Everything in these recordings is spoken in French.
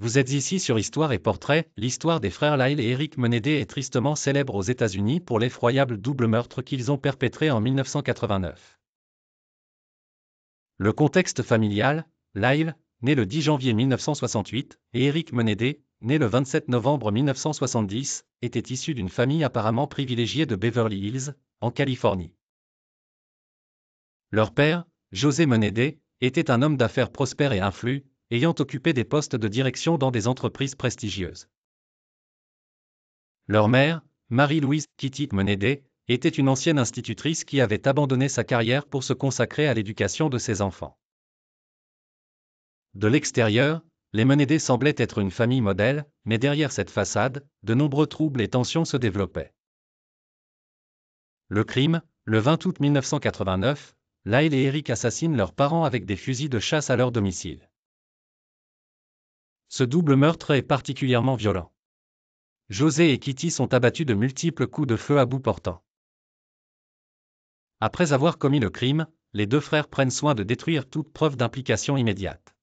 Vous êtes ici sur Histoire et Portrait. L'histoire des frères Lyle et Eric Menedé est tristement célèbre aux États-Unis pour l'effroyable double meurtre qu'ils ont perpétré en 1989. Le contexte familial: Lyle, né le 10 janvier 1968, et Eric Menedé, né le 27 novembre 1970, étaient issus d'une famille apparemment privilégiée de Beverly Hills, en Californie. Leur père, José Menedé, était un homme d'affaires prospère et influent, ayant occupé des postes de direction dans des entreprises prestigieuses. Leur mère, Marie-Louise Kitty Menedé, était une ancienne institutrice qui avait abandonné sa carrière pour se consacrer à l'éducation de ses enfants. De l'extérieur, les Menedé semblaient être une famille modèle, mais derrière cette façade, de nombreux troubles et tensions se développaient. Le crime: le 20 août 1989, Lyle et Eric assassinent leurs parents avec des fusils de chasse à leur domicile. Ce double meurtre est particulièrement violent. José et Kitty sont abattus de multiples coups de feu à bout portant. Après avoir commis le crime, les deux frères prennent soin de détruire toute preuve d'implication immédiate.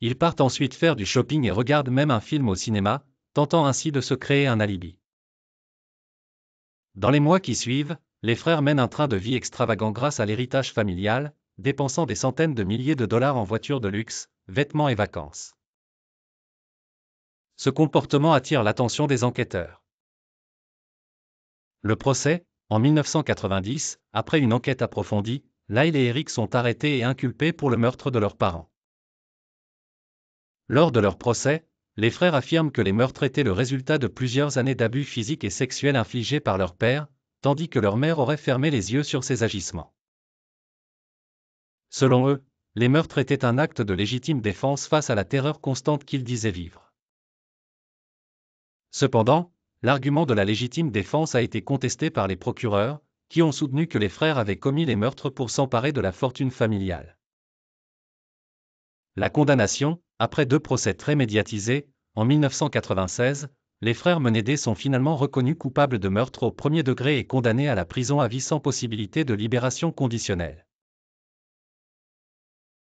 Ils partent ensuite faire du shopping et regardent même un film au cinéma, tentant ainsi de se créer un alibi. Dans les mois qui suivent, les frères mènent un train de vie extravagant grâce à l'héritage familial, dépensant des centaines de milliers de dollars en voitures de luxe, vêtements et vacances. Ce comportement attire l'attention des enquêteurs. Le procès: en 1990, après une enquête approfondie, Lyle et Eric sont arrêtés et inculpés pour le meurtre de leurs parents. Lors de leur procès, les frères affirment que les meurtres étaient le résultat de plusieurs années d'abus physiques et sexuels infligés par leur père, tandis que leur mère aurait fermé les yeux sur ces agissements. Selon eux, les meurtres étaient un acte de légitime défense face à la terreur constante qu'ils disaient vivre. Cependant, l'argument de la légitime défense a été contesté par les procureurs, qui ont soutenu que les frères avaient commis les meurtres pour s'emparer de la fortune familiale. La condamnation: après deux procès très médiatisés, en 1996, les frères Menedé sont finalement reconnus coupables de meurtre au premier degré et condamnés à la prison à vie sans possibilité de libération conditionnelle.